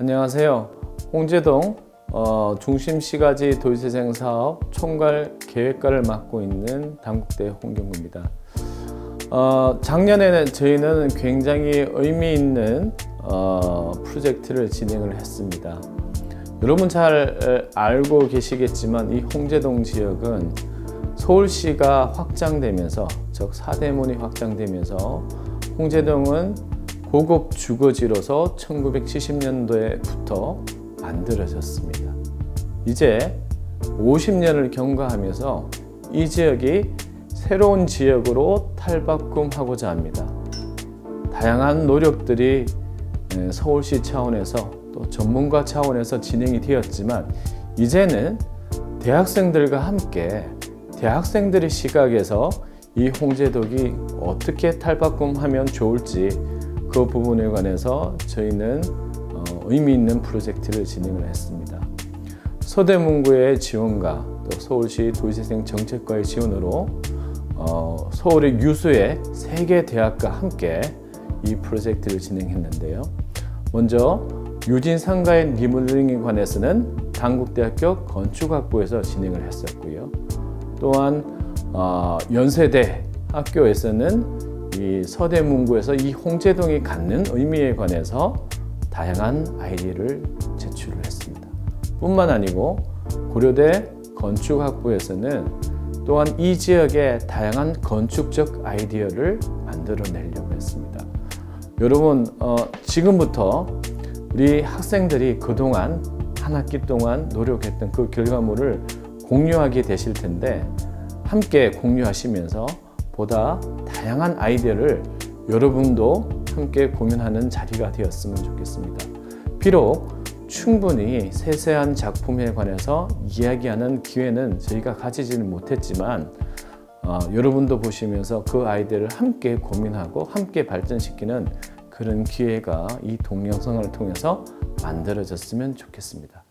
안녕하세요. 홍제동 중심시가지 도시재생 사업 총괄 계획과를 맡고 있는 단국대 홍경구입니다. 작년에는 저희는 굉장히 의미 있는 프로젝트를 진행을 했습니다. 여러분 잘 알고 계시겠지만 이 홍제동 지역은 서울시가 확장되면서, 즉 사대문이 확장되면서 홍제동은 고급 주거지로서 1970년도에부터 만들어졌습니다. 이제 50년을 경과하면서 이 지역이 새로운 지역으로 탈바꿈하고자 합니다. 다양한 노력들이 서울시 차원에서 또 전문가 차원에서 진행이 되었지만, 이제는 대학생들과 함께 대학생들의 시각에서 이 홍제동이 어떻게 탈바꿈하면 좋을지 그 부분에 관해서 저희는 의미 있는 프로젝트를 진행을 했습니다. 서대문구의 지원과 또 서울시 도시재생 정책과의 지원으로 서울의 유수의 3개 대학과 함께 이 프로젝트를 진행했는데요. 먼저 유진상가의 리모델링에 관해서는 단국대학교 건축학부에서 진행을 했었고요. 또한 연세대 학교에서는 이 서대문구에서 이 홍제동이 갖는 의미에 관해서 다양한 아이디어를 제출을 했습니다. 뿐만 아니고 고려대 건축학부에서는 또한 이 지역의 다양한 건축적 아이디어를 만들어내려고 했습니다. 여러분, 지금부터 우리 학생들이 그동안 한 학기 동안 노력했던 그 결과물을 공유하게 되실 텐데, 함께 공유하시면서 보다 다양한 아이디어를 여러분도 함께 고민하는 자리가 되었으면 좋겠습니다. 비록 충분히 세세한 작품에 관해서 이야기하는 기회는 저희가 가지지는 못했지만, 여러분도 보시면서 그 아이디어를 함께 고민하고 함께 발전시키는 그런 기회가 이 동영상을 통해서 만들어졌으면 좋겠습니다.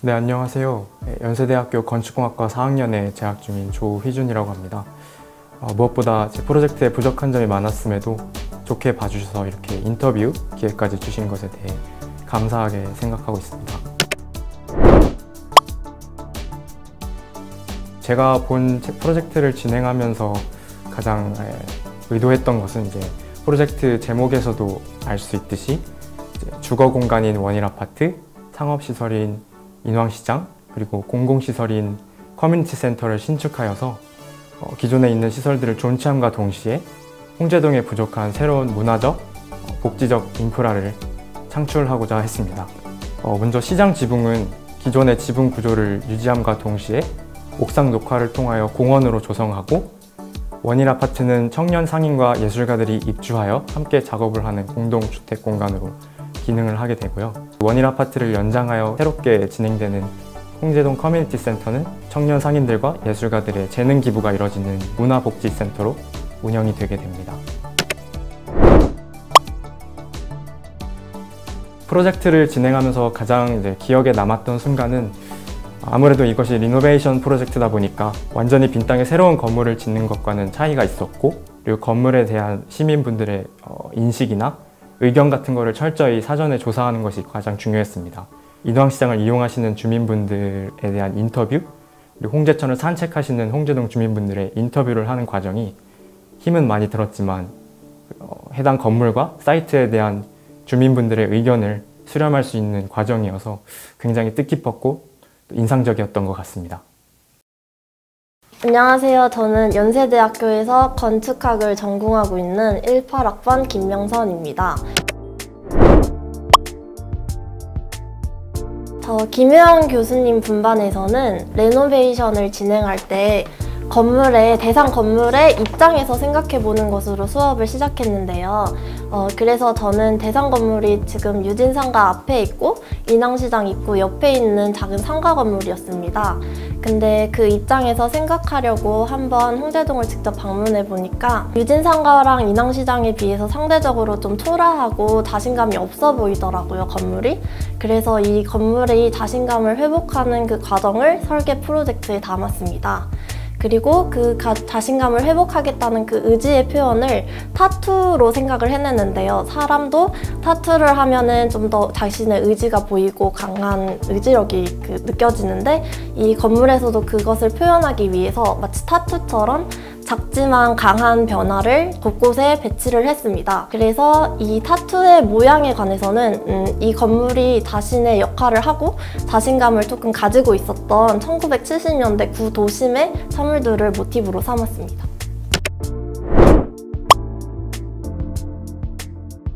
네, 안녕하세요. 연세대학교 건축공학과 4학년에 재학 중인 조휘준이라고 합니다. 무엇보다 제 프로젝트에 부족한 점이 많았음에도 좋게 봐주셔서 이렇게 인터뷰 기회까지 주신 것에 대해 감사하게 생각하고 있습니다. 제가 본 프로젝트를 진행하면서 가장 의도했던 것은 이제 프로젝트 제목에서도 알 수 있듯이 주거 공간인 원일 아파트, 상업시설인 인왕시장, 그리고 공공시설인 커뮤니티 센터를 신축하여서 기존에 있는 시설들을 존치함과 동시에 홍제동에 부족한 새로운 문화적, 복지적 인프라를 창출하고자 했습니다. 먼저 시장 지붕은 기존의 지붕 구조를 유지함과 동시에 옥상 녹화를 통하여 공원으로 조성하고, 원일 아파트는 청년 상인과 예술가들이 입주하여 함께 작업을 하는 공동주택 공간으로 기능을 하게 되고요. 원일 아파트를 연장하여 새롭게 진행되는 홍제동 커뮤니티 센터는 청년 상인들과 예술가들의 재능 기부가 이뤄지는 문화복지센터로 운영이 되게 됩니다. 프로젝트를 진행하면서 가장 기억에 남았던 순간은 아무래도 이것이 리노베이션 프로젝트다 보니까 완전히 빈 땅에 새로운 건물을 짓는 것과는 차이가 있었고, 그리고 건물에 대한 시민분들의 인식이나 의견 같은 거를 철저히 사전에 조사하는 것이 가장 중요했습니다. 인왕시장을 이용하시는 주민분들에 대한 인터뷰, 그리고 홍제천을 산책하시는 홍제동 주민분들의 인터뷰를 하는 과정이 힘은 많이 들었지만 해당 건물과 사이트에 대한 주민분들의 의견을 수렴할 수 있는 과정이어서 굉장히 뜻깊었고 인상적이었던 것 같습니다. 안녕하세요. 저는 연세대학교에서 건축학을 전공하고 있는 18학번 김명선입니다. 김효영 교수님 분반에서는 레노베이션을 진행할 때 대상 건물의 입장에서 생각해보는 것으로 수업을 시작했는데요. 그래서 저는 대상 건물이 지금 유진상가 앞에 있고 인왕시장 입구 옆에 있는 작은 상가 건물이었습니다. 근데 그 입장에서 생각하려고 한번 홍제동을 직접 방문해 보니까 유진상가랑 인왕시장에 비해서 상대적으로 좀 초라하고 자신감이 없어 보이더라고요, 건물이. 그래서 이 건물의 자신감을 회복하는 그 과정을 설계 프로젝트에 담았습니다. 그리고 그 자신감을 회복하겠다는 그 의지의 표현을 타투로 생각을 해냈는데요. 사람도 타투를 하면은 좀 더 자신의 의지가 보이고 강한 의지력이 느껴지는데 이 건물에서도 그것을 표현하기 위해서 마치 타투처럼 작지만 강한 변화를 곳곳에 배치를 했습니다. 그래서 이 타투의 모양에 관해서는 이 건물이 자신의 역할을 하고 자신감을 조금 가지고 있었던 1970년대 구도심의 사물들을 모티브로 삼았습니다.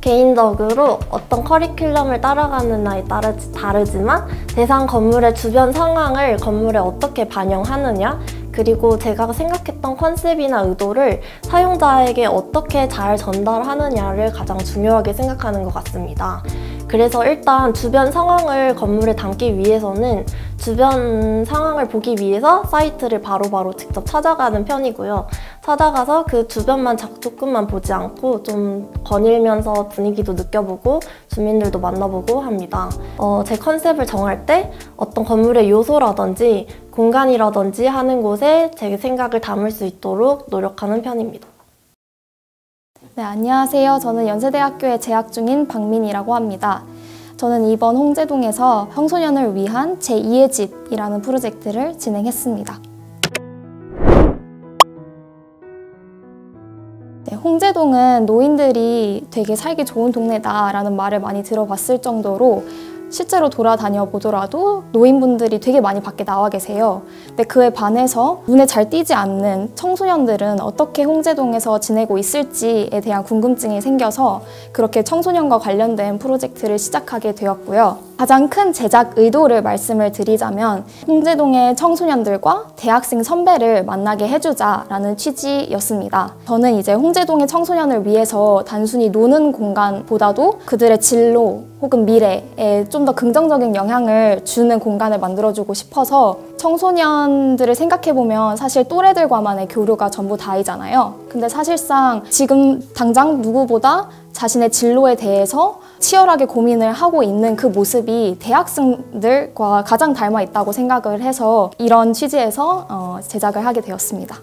개인적으로 어떤 커리큘럼을 따라가느냐에 따라 다르지만 대상 건물의 주변 상황을 건물에 어떻게 반영하느냐, 그리고 제가 생각했던 컨셉이나 의도를 사용자에게 어떻게 잘 전달하느냐를 가장 중요하게 생각하는 것 같습니다. 그래서 일단 주변 상황을 건물에 담기 위해서는 주변 상황을 보기 위해서 사이트를 바로바로 직접 찾아가는 편이고요. 찾아가서 그 주변만 조금만 보지 않고 좀 거닐면서 분위기도 느껴보고 주민들도 만나보고 합니다. 제 컨셉을 정할 때 어떤 건물의 요소라든지 공간이라든지 하는 곳에 제 생각을 담을 수 있도록 노력하는 편입니다. 네, 안녕하세요. 저는 연세대학교에 재학 중인 박민이라고 합니다. 저는 이번 홍제동에서 청소년을 위한 제2의 집이라는 프로젝트를 진행했습니다. 네, 홍제동은 노인들이 되게 살기 좋은 동네다라는 말을 많이 들어봤을 정도로 실제로 돌아다녀 보더라도 노인분들이 되게 많이 밖에 나와 계세요. 근데 그에 반해서 눈에 잘 띄지 않는 청소년들은 어떻게 홍제동에서 지내고 있을지에 대한 궁금증이 생겨서 그렇게 청소년과 관련된 프로젝트를 시작하게 되었고요. 가장 큰 제작 의도를 말씀을 드리자면 홍제동의 청소년들과 대학생 선배를 만나게 해주자라는 취지였습니다. 저는 이제 홍제동의 청소년을 위해서 단순히 노는 공간보다도 그들의 진로 혹은 미래에 좀 더 긍정적인 영향을 주는 공간을 만들어주고 싶어서 청소년들을 생각해보면 사실 또래들과만의 교류가 전부 다이잖아요. 근데 사실상 지금 당장 누구보다 자신의 진로에 대해서 치열하게 고민을 하고 있는 그 모습이 대학생들과 가장 닮아 있다고 생각을 해서 이런 취지에서 제작을 하게 되었습니다.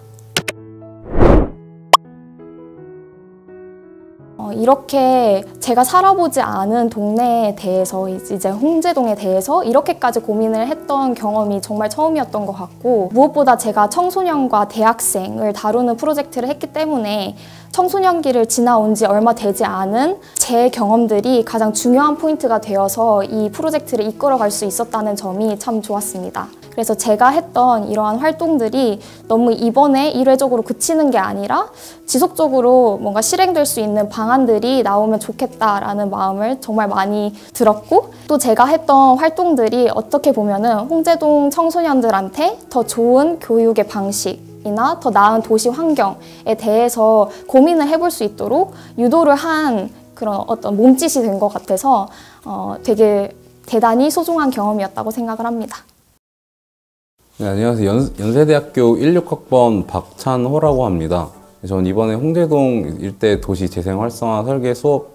이렇게 제가 살아보지 않은 동네에 대해서 이제 홍제동에 대해서 이렇게까지 고민을 했던 경험이 정말 처음이었던 것 같고, 무엇보다 제가 청소년과 대학생을 다루는 프로젝트를 했기 때문에 청소년기를 지나온 지 얼마 되지 않은 제 경험들이 가장 중요한 포인트가 되어서 이 프로젝트를 이끌어갈 수 있었다는 점이 참 좋았습니다. 그래서 제가 했던 이러한 활동들이 너무 이번에 일회적으로 그치는 게 아니라 지속적으로 뭔가 실행될 수 있는 방안들이 나오면 좋겠다라는 마음을 정말 많이 들었고, 또 제가 했던 활동들이 어떻게 보면은 홍제동 청소년들한테 더 좋은 교육의 방식 이나 더 나은 도시 환경에 대해서 고민을 해볼 수 있도록 유도를 한 그런 어떤 몸짓이 된 것 같아서 되게 대단히 소중한 경험이었다고 생각을 합니다. 네, 안녕하세요. 연세대학교 16학번 박찬호라고 합니다. 저는 이번에 홍제동 일대 도시 재생 활성화 설계 수업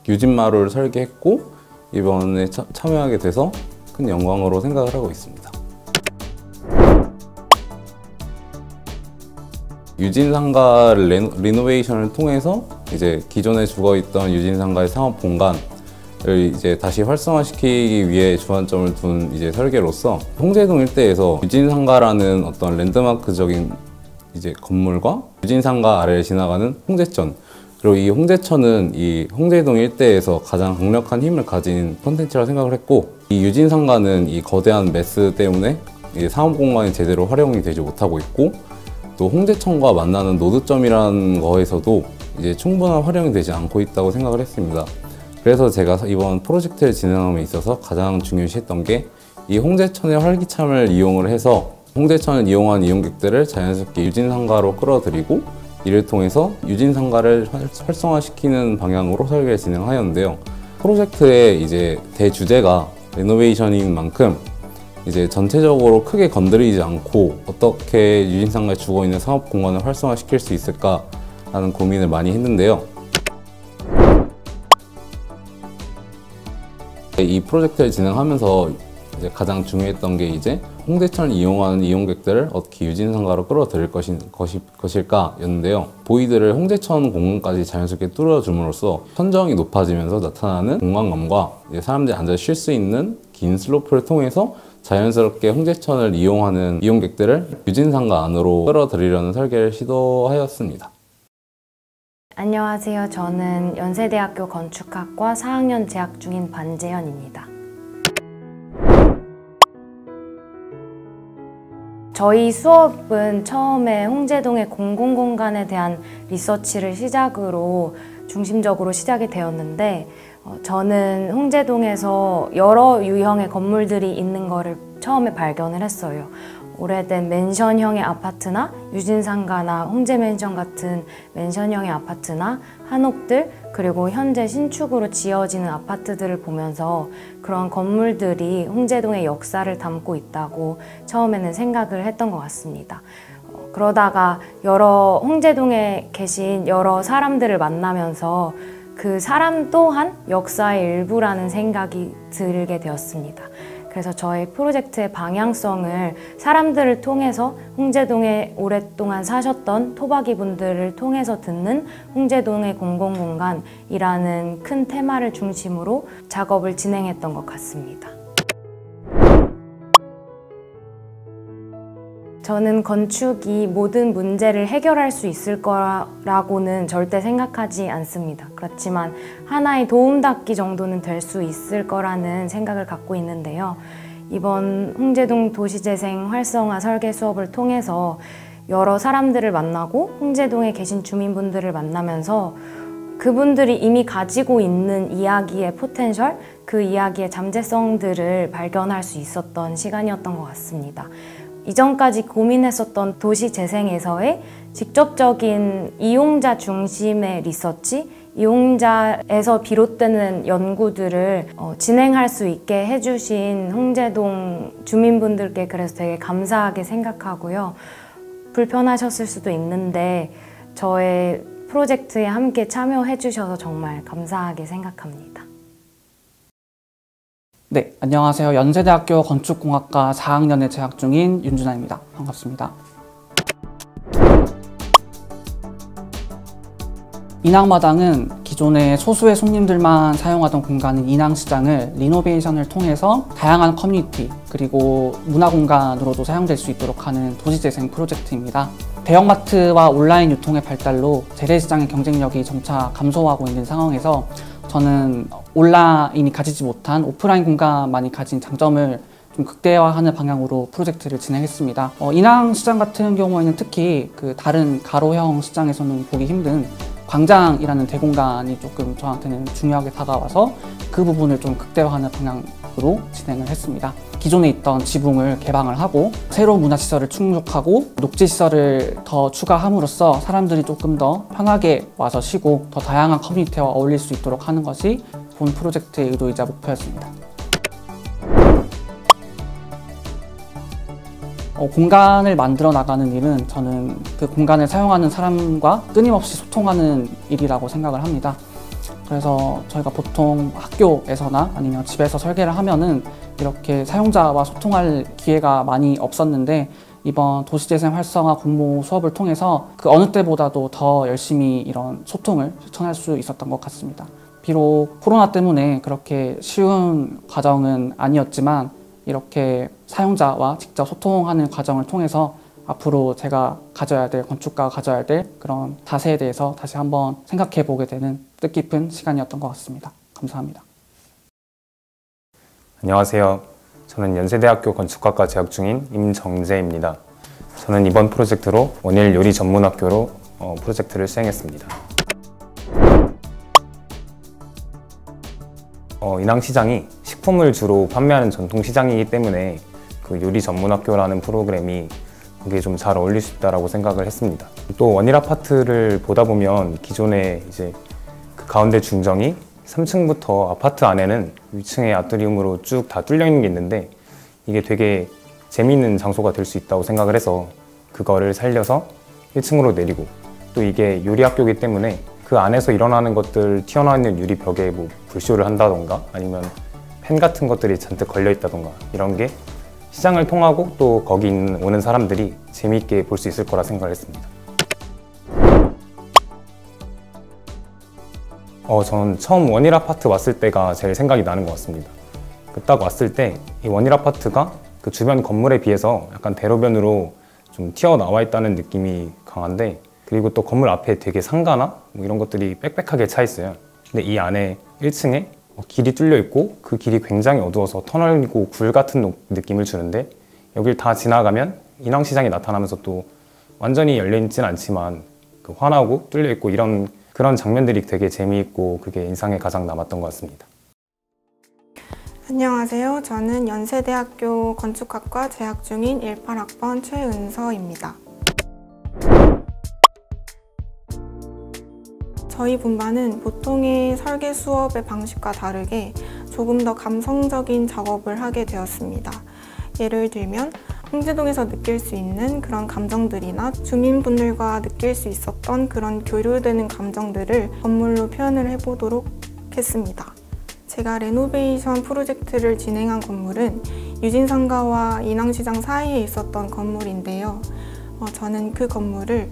유진마루를 설계했고 이번에 참여하게 돼서 큰 영광으로 생각을 하고 있습니다. 유진상가를 리노베이션을 통해서 기존에 죽어있던 유진상가의 상업 공간을 다시 활성화시키기 위해 주안점을 둔 설계로서 홍제동 일대에서 유진상가라는 어떤 랜드마크적인 건물과 유진상가 아래를 지나가는 홍제천, 그리고 이 홍제천은 이 홍제동 일대에서 가장 강력한 힘을 가진 콘텐츠라 생각을 했고, 이 유진상가는 이 거대한 매스 때문에 상업 공간이 제대로 활용이 되지 못하고 있고, 또 홍제천과 만나는 노드점이라는 거에서도 충분한 활용이 되지 않고 있다고 생각을 했습니다. 그래서 제가 이번 프로젝트를 진행함에 있어서 가장 중요시했던 게 이 홍제천의 활기참을 이용을 해서 홍제천을 이용한 이용객들을 자연스럽게 유진상가로 끌어들이고, 이를 통해서 유진상가를 활성화시키는 방향으로 설계를 진행하였는데요. 프로젝트의 대주제가 리노베이션인 만큼 전체적으로 크게 건드리지 않고 어떻게 유진상가에 죽어있는 상업 공간을 활성화시킬 수 있을까라는 고민을 많이 했는데요. 이 프로젝트를 진행하면서 이제 가장 중요했던 게 이제 홍대천을 이용하는 이용객들을 어떻게 유진상가로 끌어들일 것일까였는데요. 보이드를 홍대천 공간까지 자연스럽게 뚫어줌으로써 천정이 높아지면서 나타나는 공간감과 사람들이 앉아 쉴 수 있는 긴 슬로프를 통해서 자연스럽게 홍대천을 이용하는 이용객들을 유진상가 안으로 끌어들이려는 설계를 시도하였습니다. 안녕하세요. 저는 연세대학교 건축학과 4학년 재학 중인 반재현입니다. 저희 수업은 처음에 홍제동의 공공공간에 대한 리서치를 시작으로 중심적으로 시작이 되었는데 저는 홍제동에서 여러 유형의 건물들이 있는 거를 처음에 발견을 했어요. 오래된 맨션형의 아파트나 유진상가나 홍제맨션 같은 맨션형의 아파트나 한옥들, 그리고 현재 신축으로 지어지는 아파트들을 보면서 그런 건물들이 홍제동의 역사를 담고 있다고 처음에는 생각을 했던 것 같습니다. 그러다가 홍제동에 계신 여러 사람들을 만나면서 그 사람 또한 역사의 일부라는 생각이 들게 되었습니다. 그래서 저희 프로젝트의 방향성을 사람들을 통해서 홍제동에 오랫동안 사셨던 토박이 분들을 통해서 듣는 홍제동의 공공공간이라는 큰 테마를 중심으로 작업을 진행했던 것 같습니다. 저는 건축이 모든 문제를 해결할 수 있을 거라고는 절대 생각하지 않습니다. 그렇지만 하나의 도움닫기 정도는 될 수 있을 거라는 생각을 갖고 있는데요. 이번 홍제동 도시재생 활성화 설계 수업을 통해서 여러 사람들을 만나고 홍제동에 계신 주민분들을 만나면서 그분들이 이미 가지고 있는 이야기의 포텐셜, 그 이야기의 잠재성들을 발견할 수 있었던 시간이었던 것 같습니다. 이전까지 고민했었던 도시재생에서의 직접적인 이용자 중심의 리서치, 이용자에서 비롯되는 연구들을 진행할 수 있게 해주신 홍제동 주민분들께 그래서 되게 감사하게 생각하고요. 불편하셨을 수도 있는데 저의 프로젝트에 함께 참여해 주셔서 정말 감사하게 생각합니다. 네, 안녕하세요. 연세대학교 건축공학과 4학년에 재학 중인 윤준아입니다. 반갑습니다. 인왕마당은 기존의 소수의 손님들만 사용하던 공간인 인왕시장을 리노베이션을 통해서 다양한 커뮤니티 그리고 문화공간으로도 사용될 수 있도록 하는 도시재생 프로젝트입니다. 대형마트와 온라인 유통의 발달로 재래시장의 경쟁력이 점차 감소하고 있는 상황에서 저는 온라인이 가지지 못한 오프라인 공간만이 가진 장점을 좀 극대화하는 방향으로 프로젝트를 진행했습니다. 인왕시장 같은 경우에는 특히 그 다른 가로형 시장에서는 보기 힘든 광장이라는 대공간이 조금 저한테는 중요하게 다가와서 그 부분을 좀 극대화하는 방향으로 진행을 했습니다. 기존에 있던 지붕을 개방을 하고 새로운 문화시설을 충족하고 녹지시설을 더 추가함으로써 사람들이 조금 더 편하게 와서 쉬고 더 다양한 커뮤니티와 어울릴 수 있도록 하는 것이 본 프로젝트의 의도이자 목표였습니다. 공간을 만들어 나가는 일은 저는 그 공간을 사용하는 사람과 끊임없이 소통하는 일이라고 생각을 합니다. 그래서 저희가 보통 학교에서나 아니면 집에서 설계를 하면은 이렇게 사용자와 소통할 기회가 많이 없었는데 이번 도시재생 활성화 공모 수업을 통해서 그 어느 때보다도 더 열심히 이런 소통을 실천할 수 있었던 것 같습니다. 비록 코로나 때문에 그렇게 쉬운 과정은 아니었지만 이렇게 사용자와 직접 소통하는 과정을 통해서 앞으로 제가 가져야 될, 건축가가 가져야 될 그런 자세에 대해서 다시 한번 생각해 보게 되는 뜻깊은 시간이었던 것 같습니다. 감사합니다. 안녕하세요. 저는 연세대학교 건축학과 재학 중인 임정재입니다. 저는 이번 프로젝트로 원일 요리 전문학교로 프로젝트를 수행했습니다. 인왕시장이 식품을 주로 판매하는 전통시장이기 때문에 그 요리 전문학교라는 프로그램이 거기에 좀 잘 어울릴 수 있다고 생각을 했습니다. 또 원일 아파트를 보다 보면 기존에 이제 그 가운데 중정이 3층부터 아파트 안에는 2층의 아트리움으로 쭉 다 뚫려 있는 게 있는데 이게 되게 재미있는 장소가 될 수 있다고 생각을 해서 그거를 살려서 1층으로 내리고 또 이게 요리학교이기 때문에 그 안에서 일어나는 것들 튀어나와 있는 유리벽에 뭐 불쇼를 한다던가 아니면 펜 같은 것들이 잔뜩 걸려 있다던가 이런 게 시장을 통하고 또 거기 오는 사람들이 재미있게 볼 수 있을 거라 생각을 했습니다. 저는 처음 원일 아파트 왔을 때가 제일 생각이 나는 것 같습니다. 딱 왔을 때 이 원일 아파트가 그 주변 건물에 비해서 약간 대로변으로 좀 튀어나와 있다는 느낌이 강한데, 그리고 또 건물 앞에 되게 상가나 뭐 이런 것들이 빽빽하게 차 있어요. 근데 이 안에 1층에 길이 뚫려 있고 그 길이 굉장히 어두워서 터널이고 굴 같은 느낌을 주는데, 여길 다 지나가면 인왕시장이 나타나면서 또 완전히 열려있진 않지만 그 환하고 뚫려 있고 이런 그런 장면들이 되게 재미있고 그게 인상에 가장 남았던 것 같습니다. 안녕하세요. 저는 연세대학교 건축학과 재학 중인 18학번 최은서입니다. 저희 분반은 보통의 설계 수업의 방식과 다르게 조금 더 감성적인 작업을 하게 되었습니다. 예를 들면 홍제동에서 느낄 수 있는 그런 감정들이나 주민분들과 느낄 수 있었던 그런 교류되는 감정들을 건물로 표현을 해보도록 했습니다. 제가 레노베이션 프로젝트를 진행한 건물은 유진상가와 인왕시장 사이에 있었던 건물인데요. 저는 그 건물을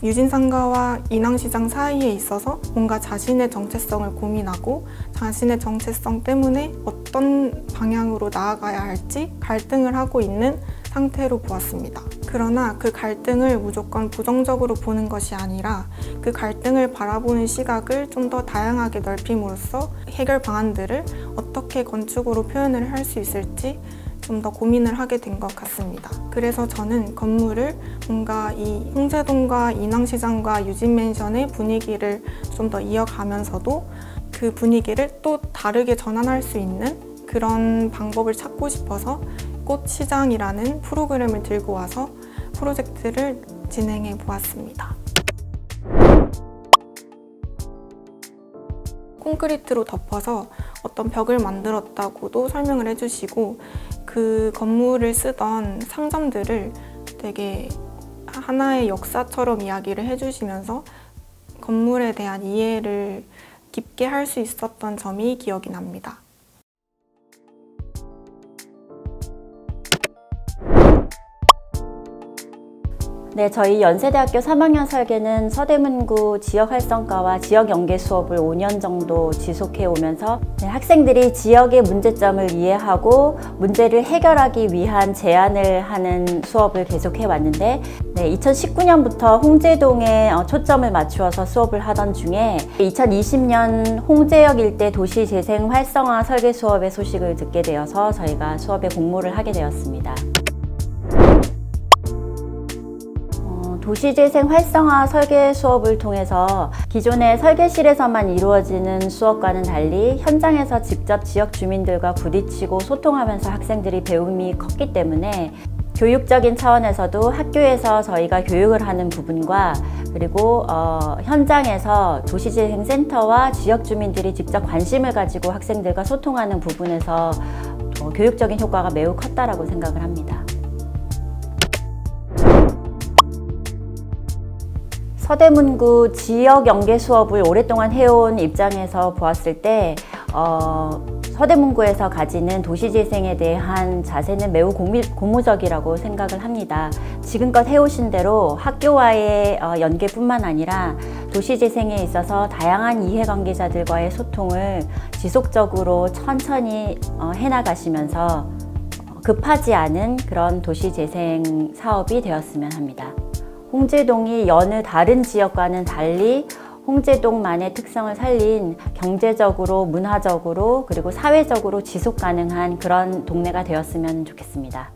유진상가와 인왕시장 사이에 있어서 뭔가 자신의 정체성을 고민하고 자신의 정체성 때문에 어떤 방향으로 나아가야 할지 갈등을 하고 있는 상태로 보았습니다. 그러나 그 갈등을 무조건 부정적으로 보는 것이 아니라 그 갈등을 바라보는 시각을 좀 더 다양하게 넓힘으로써 해결 방안들을 어떻게 건축으로 표현을 할 수 있을지 좀 더 고민을 하게 된 것 같습니다. 그래서 저는 건물을 뭔가 이 홍제동과 인왕시장과 유진맨션의 분위기를 좀 더 이어가면서도 그 분위기를 또 다르게 전환할 수 있는 그런 방법을 찾고 싶어서 꽃시장이라는 프로그램을 들고 와서 프로젝트를 진행해 보았습니다. 콘크리트로 덮어서 어떤 벽을 만들었다고도 설명을 해주시고, 그 건물을 쓰던 상점들을 되게 하나의 역사처럼 이야기를 해주시면서 건물에 대한 이해를 깊게 할 수 있었던 점이 기억이 납니다. 네, 저희 연세대학교 3학년 설계는 서대문구 지역 활성화와 지역 연계 수업을 5년 정도 지속해 오면서 학생들이 지역의 문제점을 이해하고 문제를 해결하기 위한 제안을 하는 수업을 계속해 왔는데, 2019년부터 홍제동에 초점을 맞추어서 수업을 하던 중에 2020년 홍제역 일대 도시재생 활성화 설계 수업의 소식을 듣게 되어서 저희가 수업에 공모를 하게 되었습니다. 도시재생 활성화 설계 수업을 통해서 기존의 설계실에서만 이루어지는 수업과는 달리 현장에서 직접 지역 주민들과 부딪히고 소통하면서 학생들이 배움이 컸기 때문에 교육적인 차원에서도 학교에서 저희가 교육을 하는 부분과 그리고 현장에서 도시재생센터와 지역 주민들이 직접 관심을 가지고 학생들과 소통하는 부분에서 교육적인 효과가 매우 컸다라고 생각을 합니다. 서대문구 지역 연계 수업을 오랫동안 해온 입장에서 보았을 때 서대문구에서 가지는 도시재생에 대한 자세는 매우 고무적이라고 생각을 합니다. 지금껏 해오신 대로 학교와의 연계뿐만 아니라 도시재생에 있어서 다양한 이해관계자들과의 소통을 지속적으로 천천히 해나가시면서 급하지 않은 그런 도시재생 사업이 되었으면 합니다. 홍제동이 여느 다른 지역과는 달리 홍제동만의 특성을 살린 경제적으로, 문화적으로, 그리고 사회적으로 지속 가능한 그런 동네가 되었으면 좋겠습니다.